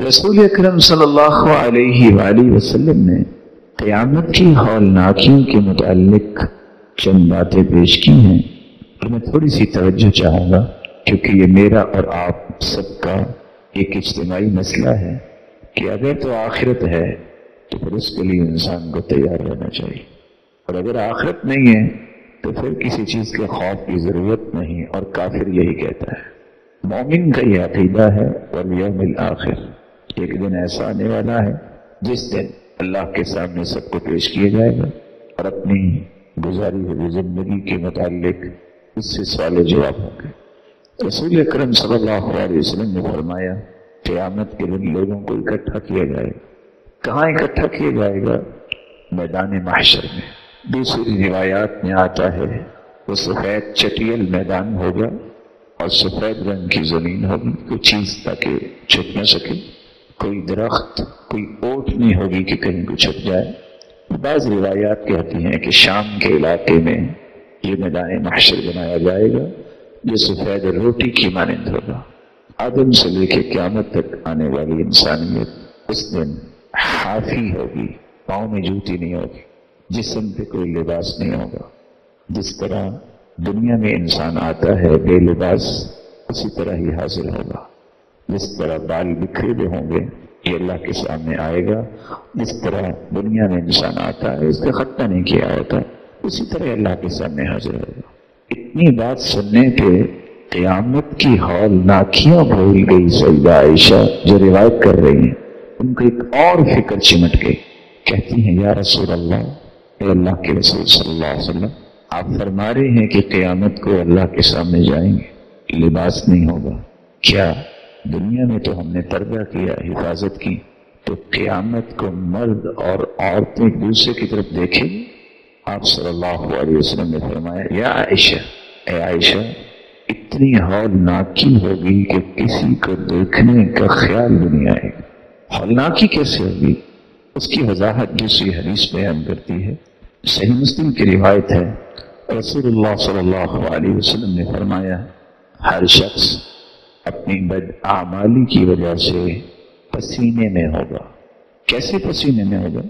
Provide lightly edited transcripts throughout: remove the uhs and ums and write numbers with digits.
رسول اکرم صلی اللہ علیہ وآلہ وسلم نے قیامت کی ہولناکیوں کے متعلق چند باتیں پیش کی ہیں، اور میں تھوڑی سی توجہ چاہوں گا کیونکہ یہ میرا اور آپ سب کا ایک اجتماعی مسئلہ ہے کہ اگر تو آخرت ہے تو پھر اس کے لیے انسان کو تیار رہنا چاہیے، اور اگر آخرت نہیں ہے تو پھر کسی چیز کے خوف کی ضرورت نہیں، اور کافر یہی کہتا ہے۔ مومن کا یہ عقیدہ ہے والیوم الآخر، ایک دن ایسا آنے والا ہے جس دن اللہ کے سامنے سب کو پیش کیا جائے گا اور اپنی گزاری ہوئی زندگی کے متعلق اس سے سوال و جواب ہوں گے۔ رسول اکرم صلی اللہ علیہ وسلم نے فرمایا قیامت کے دن لوگوں کو اکٹھا کیا جائے گا۔ کہاں اکٹھا کیا جائے گا؟ میدان محشر میں۔ دوسری روایات میں آتا ہے وہ سفید چٹیل میدان ہوگا اور سفید رنگ کی زمین ہوگی، کوئی چیز تاکہ چھپ نہ سکے، کوئی درخت، کوئی اوٹ نہیں ہوگی کہ کہیں کو چھپ جائے۔ بعض روایات کہتی ہیں کہ شام کے علاقے میں یہ میدان محشر بنایا جائے گا جو سفید روٹی کی مانند ہوگا۔ آدم سے لے کے قیامت تک آنے والی انسانیت اس دن حافی ہوگی، پاؤں میں جوتی نہیں ہوگی، جسم پہ کوئی لباس نہیں ہوگا۔ جس طرح دنیا میں انسان آتا ہے بے لباس، اسی طرح ہی حاضر ہوگا۔ جس طرح بال بکھرے ہوئے ہوں گے یہ اللہ کے سامنے آئے گا، جس طرح دنیا میں انسان آتا ہے اس کا خطہ نہیں کیا ہوتا، اسی طرح اللہ کے سامنے حاضر ہوگا۔ اتنی بات سننے پہ قیامت کی ہولناکیاں بھول گئی سیدہ عائشہ جو روایت کر رہی ہیں، ان کو ایک اور فکر چمٹ گئی۔ کہتی ہیں یا رسول اللہ، اے اللہ کے رسول صلی اللہ علیہ وسلم، آپ فرما رہے ہیں کہ قیامت کو اللہ کے سامنے جائیں گے، لباس نہیں ہوگا، کیا دنیا میں تو ہم نے پردہ کیا، حفاظت کی، تو قیامت کو مرد اور عورتیں ایک دوسرے کی طرف دیکھیں؟ آپ صلی اللہ علیہ وسلم نے فرمایا یا عائشہ، اے عائشہ، اتنی ہولناکی ہوگی کہ کسی کو دیکھنے کا خیال بھی نہیں آئے گا۔ ہولناکی کیسے ہوگی؟ اس کی وضاحت دوسری حدیث بیان کرتی ہے، صحیح مسلم کی روایت ہے، رسول اللہ صلی اللہ علیہ وسلم نے فرمایا ہر شخص اپنی بدعمالی کی وجہ سے پسینے میں ہوگا۔ کیسے پسینے میں ہوگا؟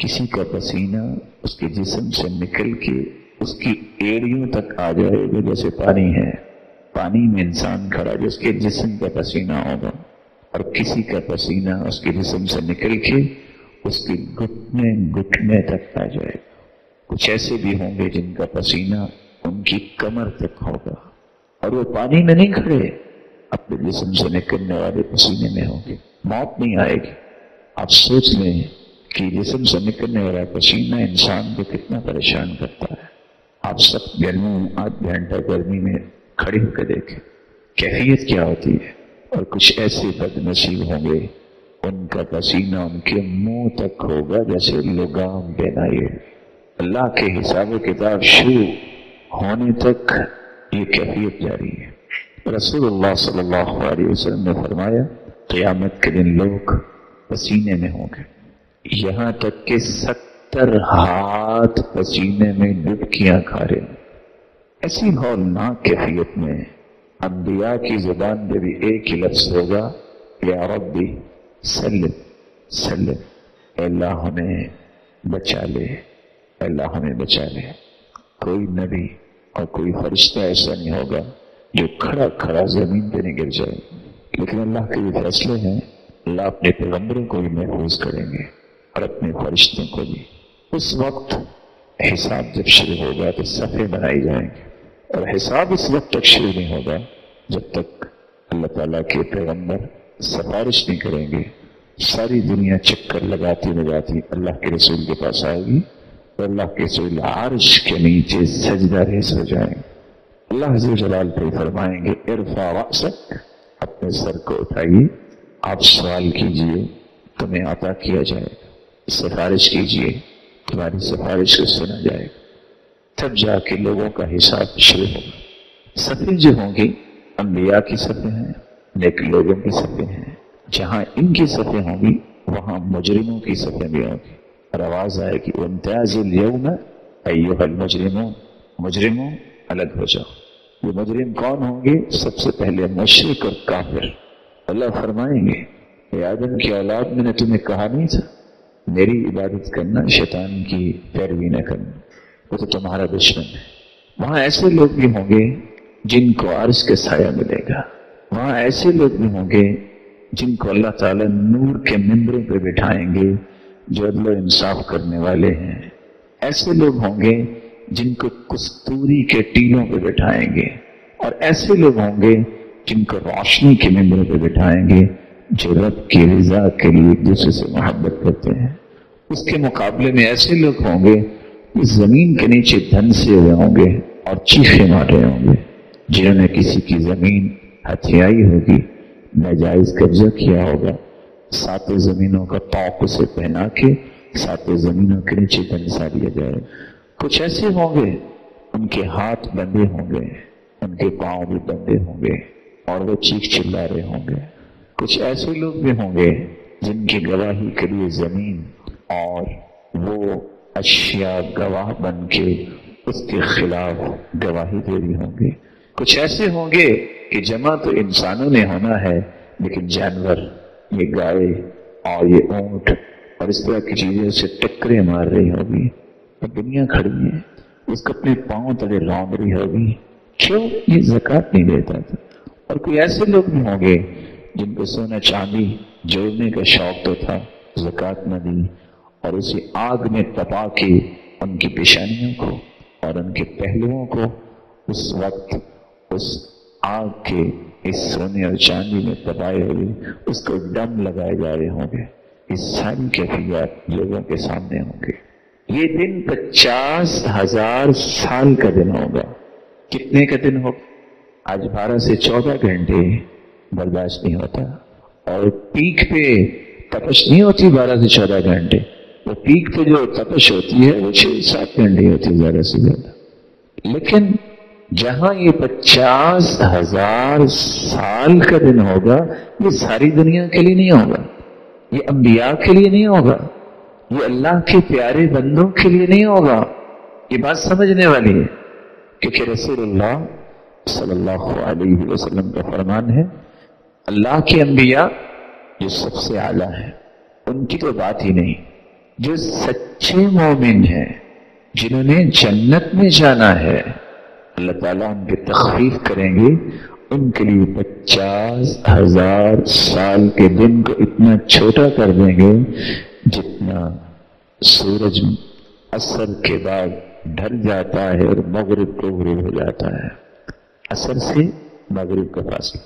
کسی کا پسینہ اس کے جسم سے نکل کے اس کی ایڑیوں تک آ جائے گا، جیسے پانی ہے، پانی میں انسان کھڑا جس کے جسم کا پسینہ ہوگا، اور کسی کا پسینہ اس کے جسم سے نکل کے اس کے گھٹنے تک آ جائے گا۔ کچھ ایسے بھی ہوں گے جن کا پسینہ ان کی کمر تک ہوگا، اور وہ پانی میں نہیں کھڑے، اپنے جسم سے نکلنے والے پسینے میں ہوں گے، موت نہیں آئے گی۔ آپ سوچ لیں کہ جسم سے نکلنے والا پسینہ انسان کو کتنا پریشان کرتا ہے۔ آپ سب گرمی میں 8 گھنٹہ گرمی میں کھڑے ہو کے دیکھیں کیفیت کیا ہوتی ہے، اور کچھ ایسے بد نصیب ہوں گے ان کا پسینہ ان کے منہ تک ہوگا جیسے لگام پہنائے۔ اللہ کے حساب و کتاب شروع ہونے تک یہ کیفیت جاری ہے۔ رسول اللہ صلی اللہ علیہ وسلم نے فرمایا قیامت کے دن لوگ پسینے میں ہوں گے، یہاں تک کہ 70 ہاتھ پسینے میں ڈبکیاں کھا رہے ہیں۔ ایسی ہولناک کیفیت میں انبیاء کی زبان پہ بھی ایک ہی لفظ ہوگا یا ربی سلم سلم، اے اللہ ہمیں بچا لے، اے اللہ ہمیں بچا لے۔ کوئی نبی اور کوئی فرشتہ ایسا نہیں ہوگا جو کھڑا کھڑا زمین پہ نہیں گر جائے، لیکن اللہ کے یہ فیصلے ہیں، اللہ اپنے پیغمبروں کو بھی محفوظ کریں گے اور اپنے فرشتوں کو بھی۔ اس وقت حساب جب شروع ہوگا تو صفحے بنائی جائیں گے، اور حساب اس وقت تک شروع نہیں ہوگا جب تک اللہ تعالیٰ کے پیغمبر سفارش نہیں کریں گے۔ ساری دنیا چکر لگاتی لگاتی اللہ کے رسول کے پاس آئے گی، اور اللہ کے رسول عرش کے نیچے سجدہ ریز ہو جائیں گے۔ اللہ عز و جلال پہ فرمائیں گے ارفع رأسک، اپنے سر کو اٹھائیے، آپ سوال کیجئے تمہیں عطا کیا جائے گا، سفارش کیجئے تمہاری سفارش کو سنا جائے گا۔ تب جا کے لوگوں کا حساب شروع ہوگا۔ صفحے جو ہوں گی انبیاء کی صفحے ہیں، نیک لوگوں کی صفحے ہیں، جہاں ان کی صفحے ہوں گی وہاں مجرموں کی صفحے بھی ہوں گی، اور آواز آئے کہ امتازوا اليوم ایھا المجرمون، مجرموں الگ ہو جاؤ۔ یہ مجرم کون ہوں گے؟ سب سے پہلے مشرک اور کافر۔ اللہ فرمائیں گے اے آدم کی اولاد، میں نے تمہیں کہا نہیں تھا میری عبادت کرنا، شیطان کی پیروی نہ کرنا، وہ تو تمہارا دشمن ہے۔ وہاں ایسے لوگ بھی ہوں گے جن کو عرش کا سایہ ملے گا، وہاں ایسے لوگ بھی ہوں گے جن کو اللہ تعالیٰ نور کے ممبروں پہ بٹھائیں گے جو عدل و انصاف کرنے والے ہیں، ایسے لوگ ہوں گے جن کو کستوری کے ٹیلوں پہ بٹھائیں گے، اور ایسے لوگ ہوں گے جن کو روشنی کے ممبروں پہ بٹھائیں گے جو رب کی رضا کے لیے ایک دوسرے سے محبت کرتے ہیں۔ اس کے مقابلے میں ایسے لوگ ہوں گے جو زمین کے نیچے دھن سے ہوئے ہوں گے اور چیخے مار رہے ہوں گے، جنہوں نے کسی کی زمین ہتھیائی ہوگی، ناجائز قبضہ کیا ہوگا، 7 زمینوں کا طوق اسے پہنا کے 7 زمینوں کے نیچے دھنسا دیا جائے۔ کچھ ایسے ہوں گے ان کے ہاتھ بندھے ہوں گے، ان کے پاؤں بھی بندھے ہوں گے اور وہ چیخ چلا رہے ہوں گے۔ کچھ ایسے لوگ بھی ہوں گے جن کی گواہی کے لیے زمین اور وہ اشیاء گواہ بن کے اس کے خلاف گواہی دے رہی ہوں گے۔ کچھ ایسے ہوں گے کہ جمع تو انسانوں نے ہونا ہے لیکن جانور، یہ گائے اور یہ اونٹ اور اس طرح کی چیزیں اسے ٹکرے مار رہی ہوگی، اور دنیا کھڑی ہے اس کو اپنے پاؤں تلے رونگ رہی ہوگی، کیوں؟ یہ زکوٰۃ نہیں دیتا تھا۔ اور کوئی ایسے لوگ بھی ہوں گے جن کو سونا چاندی جوڑنے کا شوق تو تھا، زکوٰۃ نہ دی اور اسے آگ میں تپا کے ان کی پیشانیوں کو اور ان کے پہلوؤں کو اس وقت اس آگ کے اس سونے اور چاندی میں تپائے ہوئے اس کو دم لگائے جا رہے ہوں گے۔ یہ ساری کیفیات لوگوں کے سامنے ہوں گے۔ یہ دن 50,000 سال کا دن ہوگا۔ کتنے کا دن ہوگا؟ آج 12 سے 14 گھنٹے برداشت نہیں ہوتا، اور پیک پہ تپش نہیں ہوتی 12 سے 14 گھنٹے، وہ پیک پہ جو تپش ہوتی ہے وہ 6-7 گھنٹے ہوتی ہے زیادہ سے زیادہ۔ لیکن جہاں یہ 50,000 سال کا دن ہوگا، یہ ساری دنیا کے لیے نہیں ہوگا، یہ انبیاء کے لیے نہیں ہوگا، یہ اللہ کے پیارے بندوں کے لیے نہیں ہوگا۔ یہ بات سمجھنے والی ہے، کیونکہ رسول اللہ صلی اللہ علیہ وسلم کا فرمان ہے، اللہ کے انبیاء جو سب سے اعلیٰ ہیں ان کی تو بات ہی نہیں، جو سچے مومن ہیں جنہوں نے جنت میں جانا ہے، اللہ تعالیٰ ان کی تخفیف کریں گے، ان کے لیے 50,000 سال کے دن کو اتنا چھوٹا کر دیں گے جتنا سورج عصر کے بعد ڈھل جاتا ہے اور مغرب کو غروب ہو جاتا ہے، عصر سے مغرب کا فاصلہ۔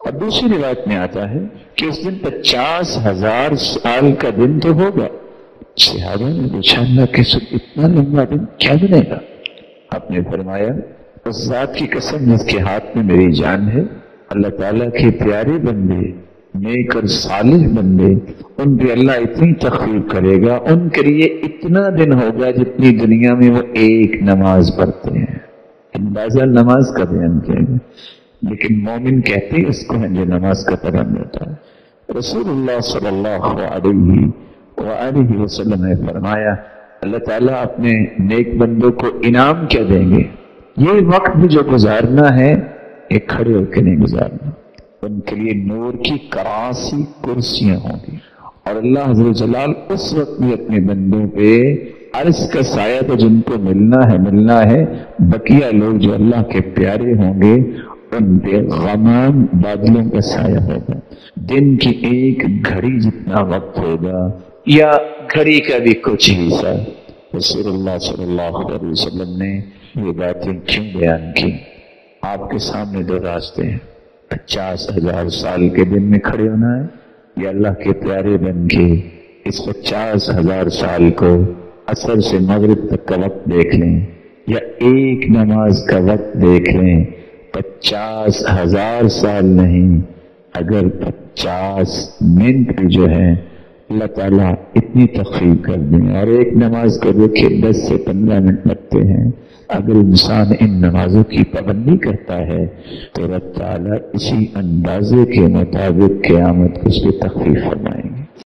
اور دوسری روایت میں آتا ہے کہ اس دن 50,000 سال کا دن تو ہوگا۔ صحابہ نے پوچھا، اللہ کے رسول اتنا لمبا دن کیا بنے گا؟ آپ نے فرمایا، اس ذات کی قسم جس کے ہاتھ میں میری جان ہے، اللہ تعالیٰ کے پیارے بندے، نیک اور صالح بندے، ان پہ اللہ اتنی تخفیف کرے گا، ان کے لیے اتنا دن ہوگا جتنی دنیا میں وہ ایک نماز پڑھتے ہیں۔ اندازہ نماز کا بیان کیا گیا، لیکن مومن کہتے اس کو ہے جو نماز کا پابند ہوتا ہے۔ رسول اللہ صلی اللہ علیہ وآلہ وسلم نے فرمایا، اللہ تعالیٰ اپنے نیک بندوں کو انعام کیا دیں گے؟ یہ وقت بھی جو گزارنا ہے ایک کھڑے ہو کے نہیں گزارنا، ان کے لیے نور کی کراسی کرسیاں ہوں گی، اور اللہ حضر جلال اس وقت بھی اپنے بندوں پہ عرش کا سایہ تو جن کو ملنا ہے، بقیہ لوگ جو اللہ کے پیارے ہوں گے ان پہ غمام بادلوں کا سایہ ہوگا۔ دن کی ایک گھڑی جتنا وقت ہوگا یا گھڑی کا بھی کچھ حصہ۔ رسول اللہ صلی اللہ علیہ وسلم نے یہ باتیں کیوں بیان کی؟ آپ کے سامنے دو راستے ہیں، 50,000 سال کے دن میں کھڑے ہونا ہے، یا اللہ کے پیارے بن کے اس 50,000 سال کو عصر سے مغرب تک کا وقت دیکھ لیں، یا ایک نماز کا وقت دیکھ لیں۔ 50,000 سال نہیں، اگر 50 منٹ بھی جو ہے اللہ تعالیٰ اتنی تخفیف کر دیں، اور ایک نماز کو دیکھیں 10 سے 15 منٹ لگتے ہیں، اگر انسان ان نمازوں کی پابندی کرتا ہے تو رب تعالیٰ اسی اندازے کے مطابق قیامت کو اس کی تخفیف فرمائیں گے۔